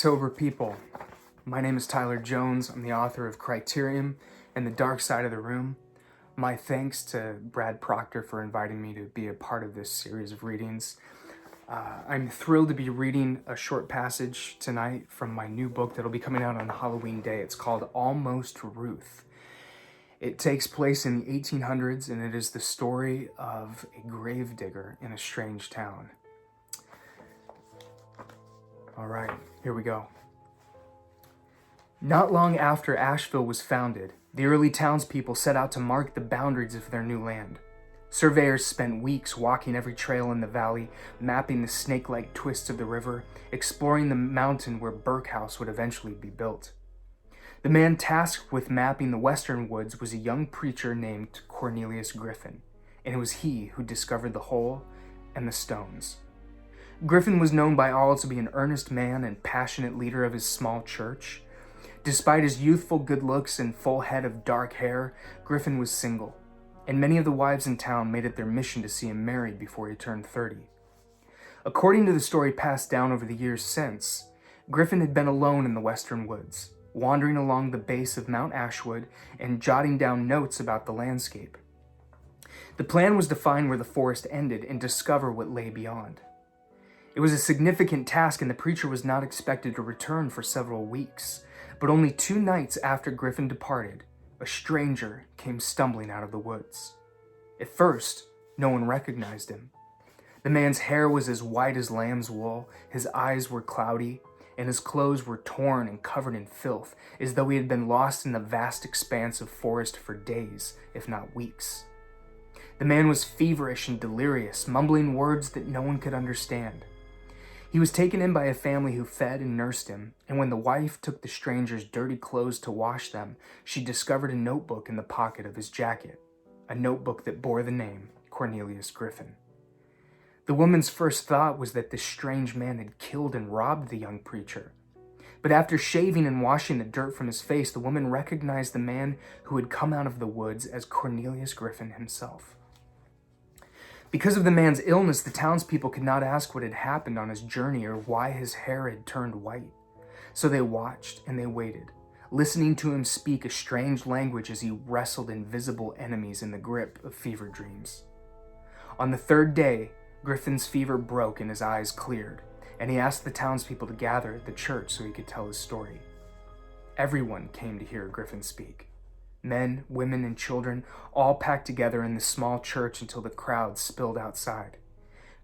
October people. My name is Tyler Jones. I'm the author of Criterion and The Dark Side of the Room. My thanks to Brad Proctor for inviting me to be a part of this series of readings. I'm thrilled to be reading a short passage tonight from my new book that'll be coming out on Halloween Day. It's called ALMOST RUTH. It takes place in the 1800s, and it is the story of a gravedigger in a strange town. All right, here we go. Not long after Asheville was founded, the early townspeople set out to mark the boundaries of their new land. Surveyors spent weeks walking every trail in the valley, mapping the snake-like twists of the river, exploring the mountain where Burke House would eventually be built. The man tasked with mapping the western woods was a young preacher named Cornelius Griffin, and it was he who discovered the hole and the stones. Griffin was known by all to be an earnest man and passionate leader of his small church. Despite his youthful good looks and full head of dark hair, Griffin was single, and many of the wives in town made it their mission to see him married before he turned 30. According to the story passed down over the years since, Griffin had been alone in the western woods, wandering along the base of Mount Ashwood and jotting down notes about the landscape. The plan was to find where the forest ended and discover what lay beyond. It was a significant task, and the preacher was not expected to return for several weeks. But only 2 nights after Griffin departed, a stranger came stumbling out of the woods. At first, no one recognized him. The man's hair was as white as lamb's wool, his eyes were cloudy, and his clothes were torn and covered in filth, as though he had been lost in the vast expanse of forest for days, if not weeks. The man was feverish and delirious, mumbling words that no one could understand. He was taken in by a family who fed and nursed him, and when the wife took the stranger's dirty clothes to wash them, she discovered a notebook in the pocket of his jacket, a notebook that bore the name Cornelius Griffin. The woman's first thought was that this strange man had killed and robbed the young preacher. But after shaving and washing the dirt from his face, the woman recognized the man who had come out of the woods as Cornelius Griffin himself. Because of the man's illness, the townspeople could not ask what had happened on his journey or why his hair had turned white. So they watched and they waited, listening to him speak a strange language as he wrestled invisible enemies in the grip of fever dreams. On the 3rd day, Griffin's fever broke and his eyes cleared, and he asked the townspeople to gather at the church so he could tell his story. Everyone came to hear Griffin speak. Men, women, and children all packed together in the small church until the crowd spilled outside.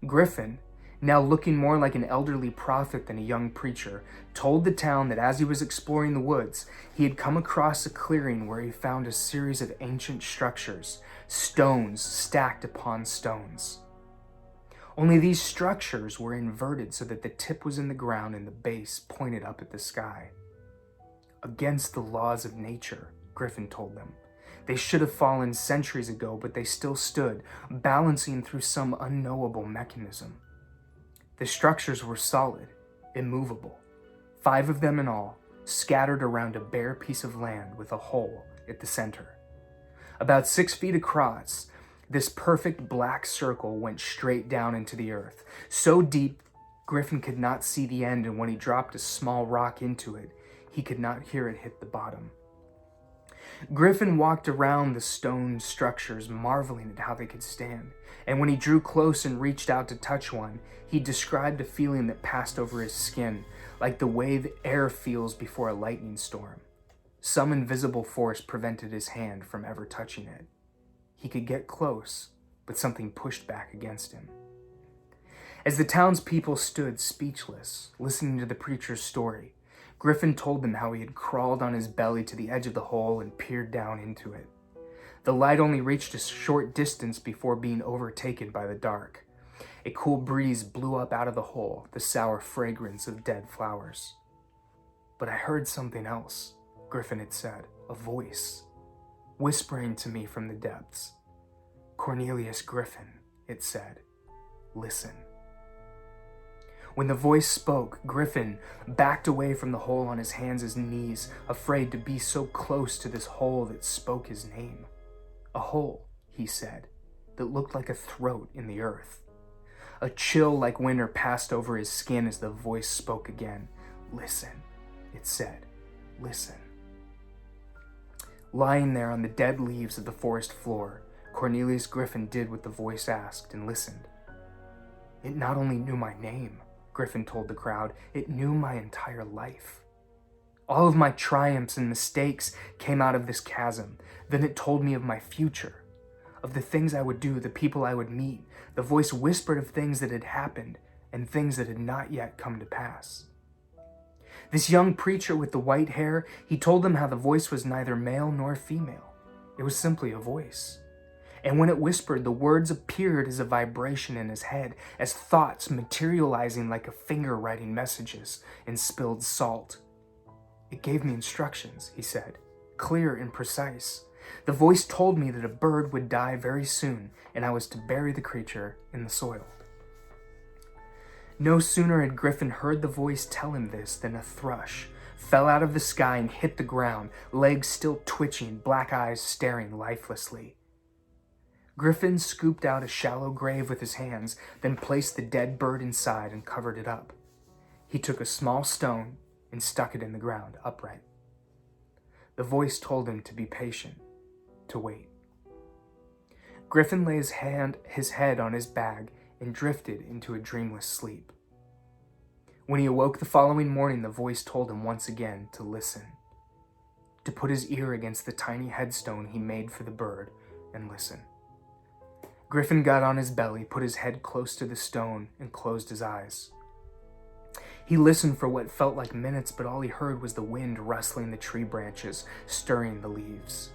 Griffin, now looking more like an elderly prophet than a young preacher, told the town that as he was exploring the woods, he had come across a clearing where he found a series of ancient structures, stones stacked upon stones. Only these structures were inverted so that the tip was in the ground and the base pointed up at the sky. Against the laws of nature, Griffin told them. They should have fallen centuries ago, but they still stood, balancing through some unknowable mechanism. The structures were solid, immovable, 5 of them in all, scattered around a bare piece of land with a hole at the center. About 6 feet across, this perfect black circle went straight down into the earth, so deep Griffin could not see the end, and when he dropped a small rock into it, he could not hear it hit the bottom. Griffin walked around the stone structures, marveling at how they could stand, and when he drew close and reached out to touch one, he described a feeling that passed over his skin, like the way the air feels before a lightning storm. Some invisible force prevented his hand from ever touching it. He could get close, but something pushed back against him. As the townspeople stood speechless, listening to the preacher's story, Griffin told them how he had crawled on his belly to the edge of the hole and peered down into it. The light only reached a short distance before being overtaken by the dark. A cool breeze blew up out of the hole, the sour fragrance of dead flowers. But I heard something else, Griffin had said, a voice, whispering to me from the depths. Cornelius Griffin, it said, listen. When the voice spoke, Griffin backed away from the hole on his hands and knees, afraid to be so close to this hole that spoke his name. A hole, he said, that looked like a throat in the earth. A chill like winter passed over his skin as the voice spoke again. Listen, it said. Listen. Lying there on the dead leaves of the forest floor, Cornelius Griffin did what the voice asked and listened. It not only knew my name, Griffin told the crowd, it knew my entire life. All of my triumphs and mistakes came out of this chasm. Then it told me of my future, of the things I would do, the people I would meet. The voice whispered of things that had happened and things that had not yet come to pass. This young preacher with the white hair, he told them how the voice was neither male nor female. It was simply a voice. And when it whispered, the words appeared as a vibration in his head, as thoughts materializing like a finger writing messages in spilled salt. It gave me instructions, he said, clear and precise. The voice told me that a bird would die very soon, and I was to bury the creature in the soil. No sooner had Griffin heard the voice tell him this than a thrush fell out of the sky and hit the ground, legs still twitching, black eyes staring lifelessly. Griffin scooped out a shallow grave with his hands, then placed the dead bird inside and covered it up. He took a small stone and stuck it in the ground, upright. The voice told him to be patient, to wait. Griffin lay his head on his bag and drifted into a dreamless sleep. When he awoke the following morning, the voice told him once again to listen, to put his ear against the tiny headstone he made for the bird and listen. Griffin got on his belly, put his head close to the stone, and closed his eyes. He listened for what felt like minutes, but all he heard was the wind rustling the tree branches, stirring the leaves.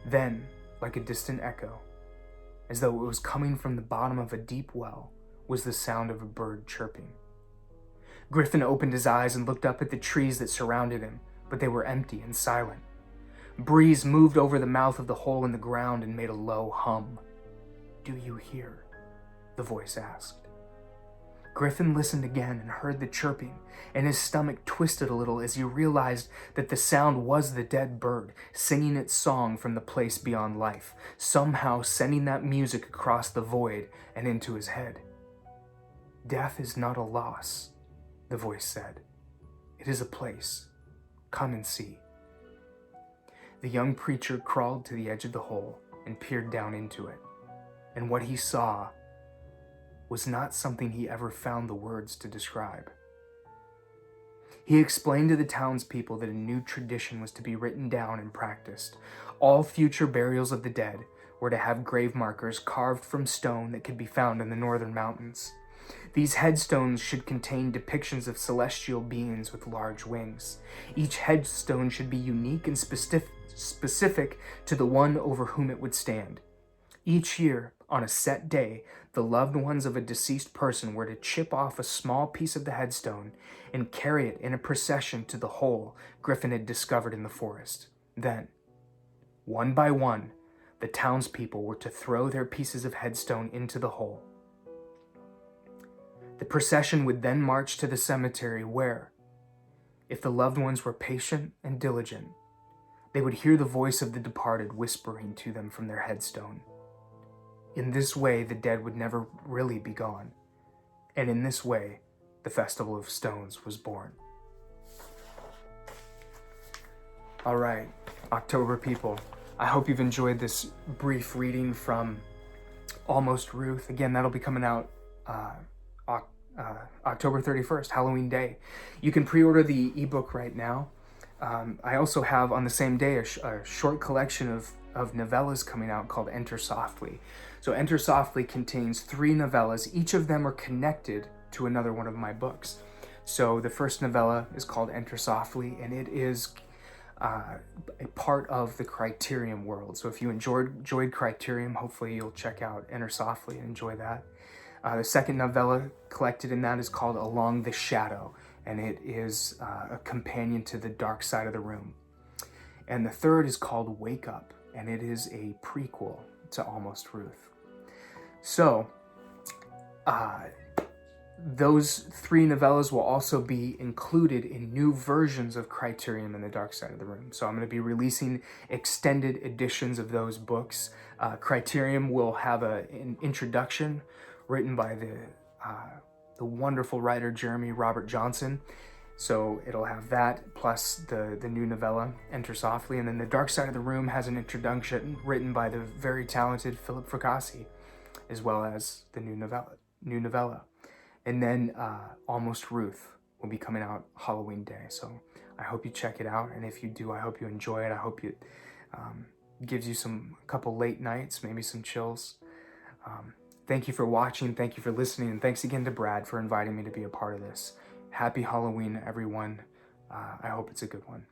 Then, like a distant echo, as though it was coming from the bottom of a deep well, was the sound of a bird chirping. Griffin opened his eyes and looked up at the trees that surrounded him, but they were empty and silent. Breeze moved over the mouth of the hole in the ground and made a low hum. "Do you hear?" the voice asked. Griffin listened again and heard the chirping, and his stomach twisted a little as he realized that the sound was the dead bird singing its song from the place beyond life, somehow sending that music across the void and into his head. "Death is not a loss," the voice said. "It is a place. Come and see." The young preacher crawled to the edge of the hole and peered down into it, and what he saw was not something he ever found the words to describe. He explained to the townspeople that a new tradition was to be written down and practiced. All future burials of the dead were to have grave markers carved from stone that could be found in the northern mountains. These headstones should contain depictions of celestial beings with large wings. Each headstone should be unique and specific to the one over whom it would stand. Each year, on a set day, the loved ones of a deceased person were to chip off a small piece of the headstone and carry it in a procession to the hole Griffin had discovered in the forest. Then, one by one, the townspeople were to throw their pieces of headstone into the hole. The procession would then march to the cemetery where, if the loved ones were patient and diligent, they would hear the voice of the departed whispering to them from their headstone. In this way, the dead would never really be gone. And in this way, the Festival of Stones was born. All right, October people, I hope you've enjoyed this brief reading from Almost Ruth. Again, that'll be coming out October 31st, Halloween Day. You can pre-order the ebook right now. I also have on the same day a short collection of novellas coming out called Enter Softly. So Enter Softly contains 3 novellas. Each of them are connected to another one of my books. So the first novella is called Enter Softly, and it is a part of the Criterion world. So if you enjoyed Criterion, hopefully you'll check out Enter Softly and enjoy that. The second novella collected in that is called Along the Shadow, and it is a companion to The Dark Side of the Room. And the third is called Wake Up, and it is a prequel to Almost Ruth. So, those 3 novellas will also be included in new versions of Criterion and The Dark Side of the Room. So I'm going to be releasing extended editions of those books. Criterion will have an introduction written by the wonderful writer Jeremy Robert Johnson. So it'll have that plus the new novella, Enter Softly, and then The Dark Side of the Room has an introduction written by the very talented Philip Fracassi, as well as the new novella. And then Almost Ruth will be coming out Halloween Day. So I hope you check it out, and if you do, I hope you enjoy it. I hope it gives you a couple late nights, maybe some chills. Thank you for watching, thank you for listening, and thanks again to Brad for inviting me to be a part of this. Happy Halloween, everyone. I hope it's a good one.